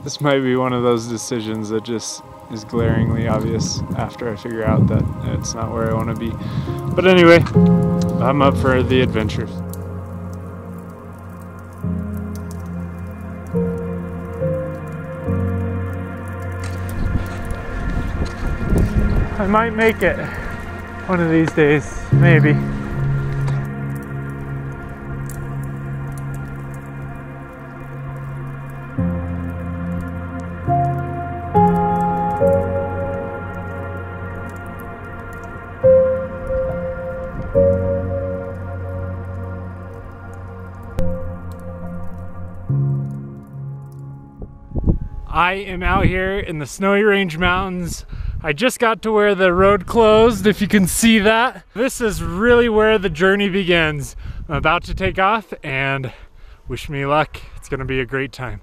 This might be one of those decisions that just is glaringly obvious after I figure out that it's not where I want to be. But anyway, I'm up for the adventures. I might make it one of these days, maybe. I am out here in the Snowy Range Mountains. I just got to where the road closed, if you can see that. This is really where the journey begins. I'm about to take off, and wish me luck. It's gonna be a great time.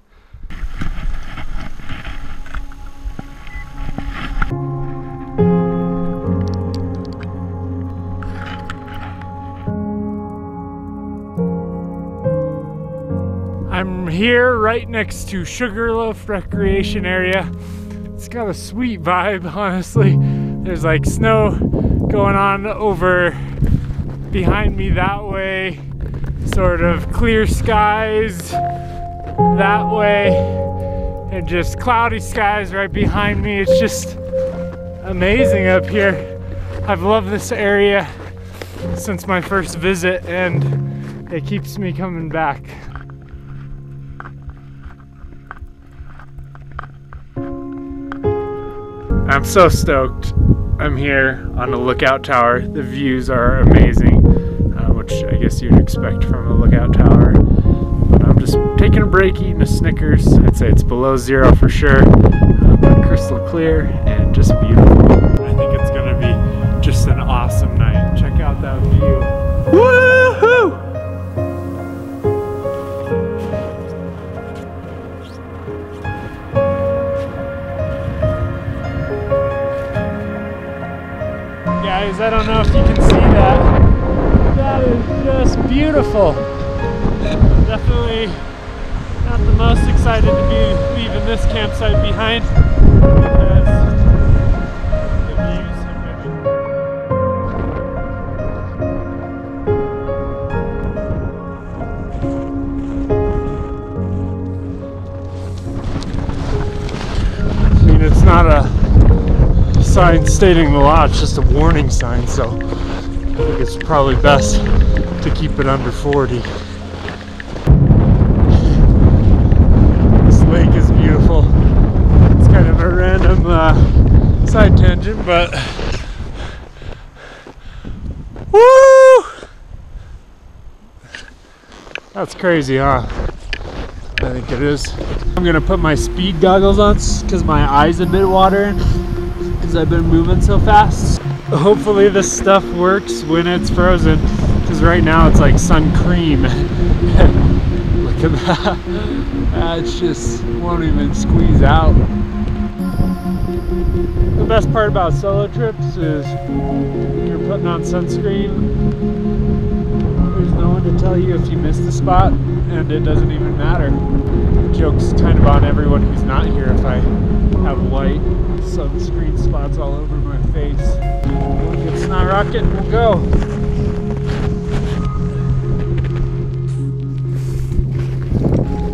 I'm here right next to Sugarloaf Recreation Area. It's got a sweet vibe, honestly. There's like snow going on over behind me that way, sort of clear skies that way, and just cloudy skies right behind me. It's just amazing up here. I've loved this area since my first visit, and it keeps me coming back. I'm so stoked. I'm here on the lookout tower. The views are amazing, which I guess you'd expect from a lookout tower. But I'm just taking a break, eating a Snickers. I'd say it's below zero for sure, but crystal clear and just beautiful. I think it's gonna be just an awesome night. Check out that view. Woohoo! Guys, I don't know if you can see that. That is just beautiful. Definitely not the most excited to be leaving this campsite behind because the views have been. I mean, it's not a sign stating the law, it's just a warning sign, so I think it's probably best to keep it under 40. This lake is beautiful. It's kind of a random side tangent, but woo! That's crazy, huh? I think it is. I'm gonna put my speed goggles on because my eyes have been watering. I've been moving so fast. Hopefully this stuff works when it's frozen, because right now it's like sun cream. Look at that. It's just won't even squeeze out. The best part about solo trips is you're putting on sunscreen. There's no one to tell you if you missed the spot, and it doesn't even matter. The joke's kind of on everyone who's not here if I have white sunscreen spots all over my face. If it's not rocking, we'll go.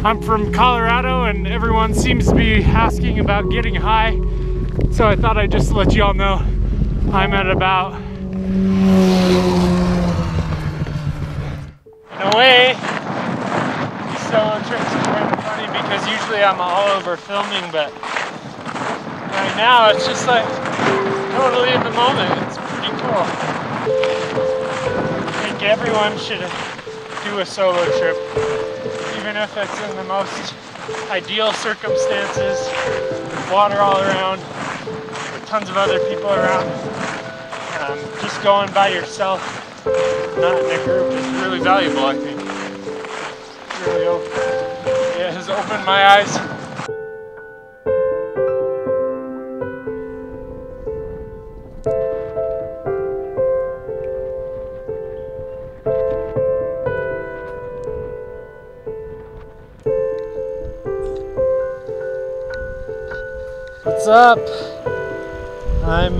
I'm from Colorado and everyone seems to be asking about getting high, so I thought I'd just let you all know I'm at about, in a way, these solo trips are kind of funny because usually I'm all over filming, but right now it's just like totally in the moment. It's pretty cool. I think everyone should do a solo trip, even if it's in the most ideal circumstances, with water all around, with tons of other people around. Just going by yourself, not in a group, is really valuable, I think. It has opened my eyes. What's up? I'm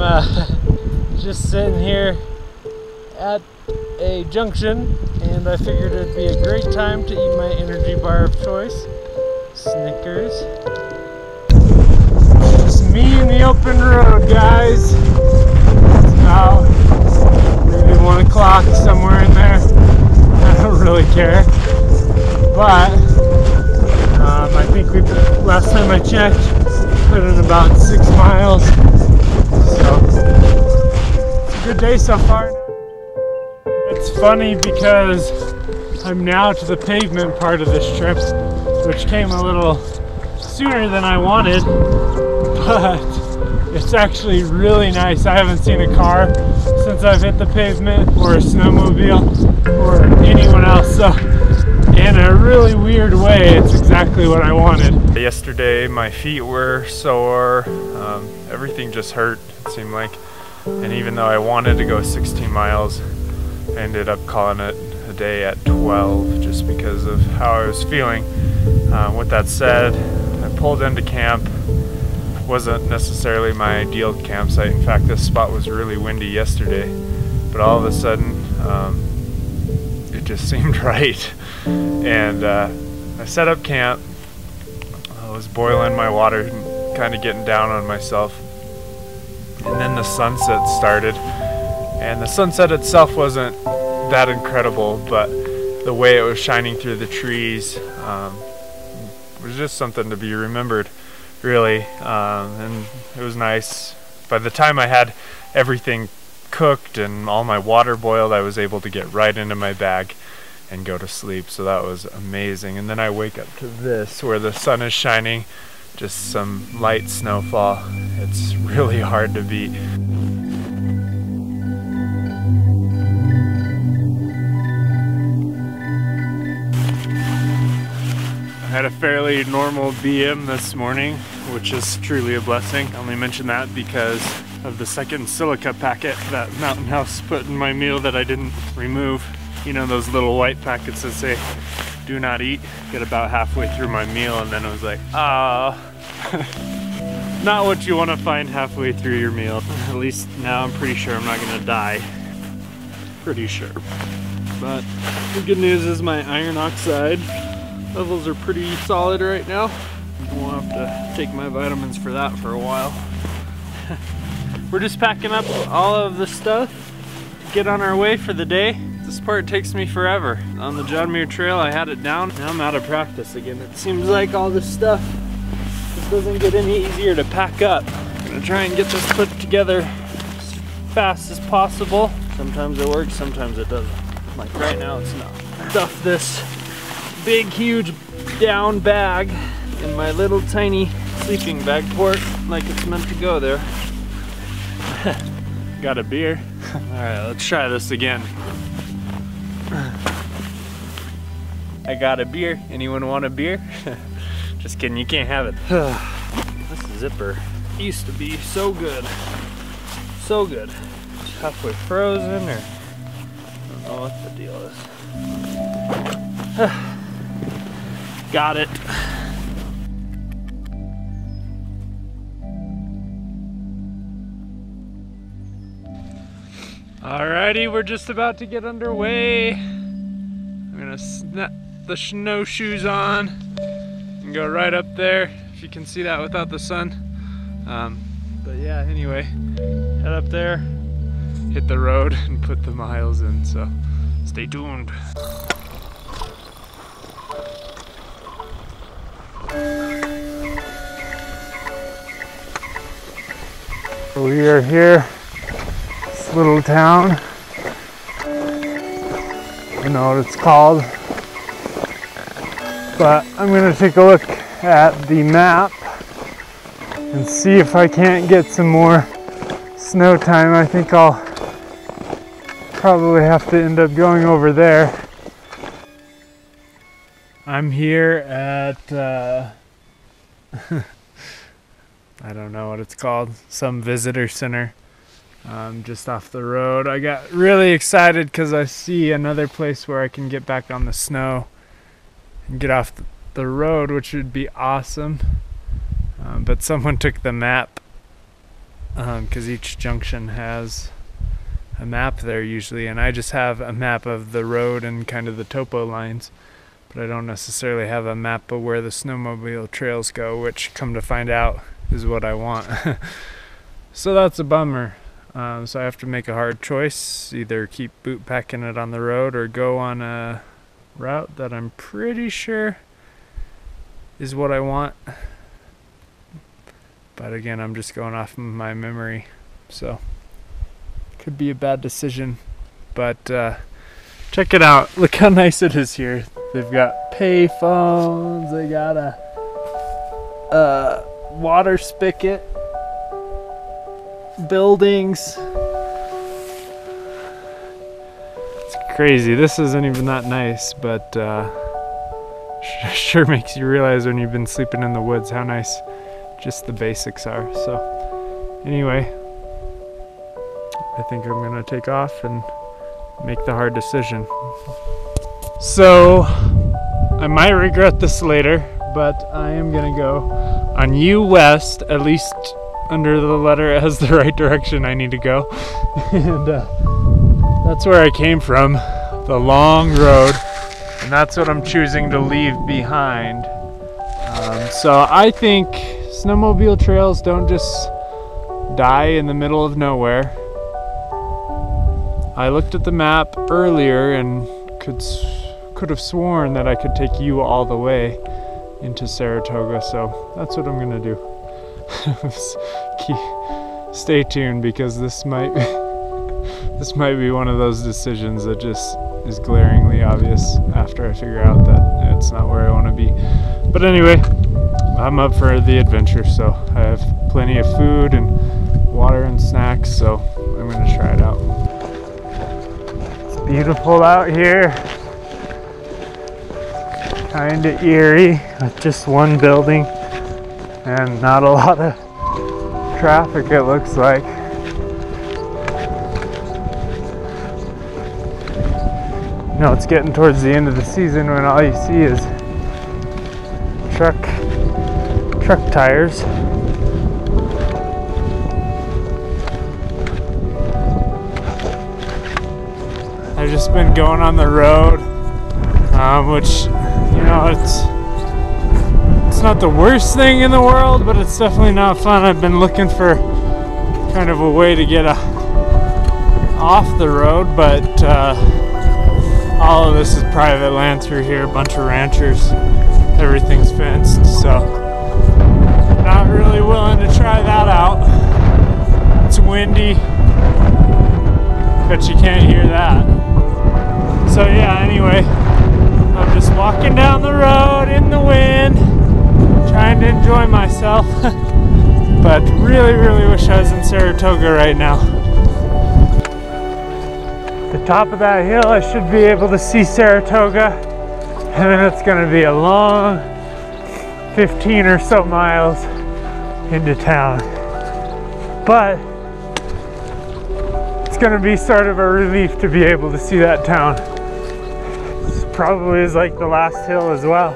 just sitting here at a junction, and I figured it'd be a great time to eat my energy bar of choice, Snickers. Just me in the open road, guys. It's about maybe 1 o'clock, somewhere in there. I don't really care, but I think last time I checked, put in about 6 miles, so it's a good day so far. It's funny because I'm now to the pavement part of this trip, which came a little sooner than I wanted, but it's actually really nice. I haven't seen a car since I've hit the pavement, or a snowmobile, or anyone else, so in a really weird way, it's exactly what I wanted. Yesterday my feet were sore, everything just hurt, it seemed like, and even though I wanted to go 16 miles, I ended up calling it a day at 12 just because of how I was feeling. With that said, I pulled into camp. Wasn't necessarily my ideal campsite. In fact, this spot was really windy yesterday, but all of a sudden it just seemed right. And I set up camp. I was boiling my water and kind of getting down on myself, and then the sunset started, and the sunset itself wasn't that incredible, but the way it was shining through the trees was just something to be remembered, really. And it was nice. By the time I had everything cooked and all my water boiled, I was able to get right into my bag and go to sleep, so that was amazing. And then I wake up to this, where the sun is shining, just some light snowfall. It's really hard to beat. I had a fairly normal BM this morning, which is truly a blessing. I only mention that because of the second silica packet that Mountain House put in my meal that I didn't remove. You know, those little white packets that say do not eat. Get about halfway through my meal and then I was like, ah. Not what you want to find halfway through your meal. At least now I'm pretty sure I'm not gonna die. Pretty sure. But the good news is my iron oxide levels are pretty solid right now. I won't have to take my vitamins for that for a while. We're just packing up all of the stuff to get on our way for the day. This part takes me forever. On the John Muir trail I had it down. Now I'm out of practice again. It seems like all this stuff just doesn't get any easier to pack up. I'm gonna try and get this put together as fast as possible. Sometimes it works, sometimes it doesn't. Like right now it's not. Stuff this big huge down bag in my little tiny sleeping bag port like it's meant to go there. Got a beer. Alright, let's try this again. I got a beer. Anyone want a beer? Just kidding, you can't have it. This zipper used to be so good. So good. It's halfway frozen, or I don't know what the deal is. Got it. Alrighty, we're just about to get underway. I'm gonna snap the snowshoes on and go right up there, if you can see that without the sun. But yeah, anyway, head up there, hit the road, and put the miles in, so stay tuned. We are here, this little town. I don't know what it's called, but I'm gonna take a look at the map and see if I can't get some more snow time. I think I'll probably have to end up going over there. I'm here at I don't know what it's called, some visitor center, just off the road. I got really excited because I see another place where I can get back on the snow and get off the road, which would be awesome. But someone took the map, because each junction has a map there usually, and I just have a map of the road and kind of the topo lines, but I don't necessarily have a map of where the snowmobile trails go, which, come to find out, is what I want. So that's a bummer. So I have to make a hard choice, either keep boot packing it on the road or go on a route that I'm pretty sure is what I want. But again, I'm just going off of my memory, so could be a bad decision. But check it out. Look how nice it is here. They've got pay phones. They got a water spigot. Buildings. It's crazy. This isn't even that nice, but sure makes you realize when you've been sleeping in the woods how nice just the basics are. So anyway, I think I'm gonna take off and make the hard decision. So I might regret this later, but I am gonna go on U West, at least under the letter as the right direction I need to go. And that's where I came from, the long road, and that's what I'm choosing to leave behind. So I think snowmobile trails don't just die in the middle of nowhere. I looked at the map earlier and could have sworn that I could take you all the way into Saratoga, so that's what I'm gonna do. Stay tuned, because this might be one of those decisions that just is glaringly obvious after I figure out that it's not where I want to be. But anyway, I'm up for the adventure, so I have plenty of food and water and snacks, so I'm gonna try it out. It's beautiful out here. Kinda eerie with just one building and not a lot of traffic, it looks like. You know, it's getting towards the end of the season when all you see is truck tires. I've just been going on the road, which, you know, it's not the worst thing in the world, but it's definitely not fun. I've been looking for kind of a way to get off the road, but all of this is private land through here, a bunch of ranchers, everything's fenced, so not really willing to try that out. It's windy, but you can't hear that. So yeah, anyway, I'm just walking down the road in the wind, trying to enjoy myself. But really wish I was in Saratoga right now. The top of that hill, I should be able to see Saratoga, and then it's going to be a long 15 or so miles into town. But it's going to be sort of a relief to be able to see that town. This probably is like the last hill as well.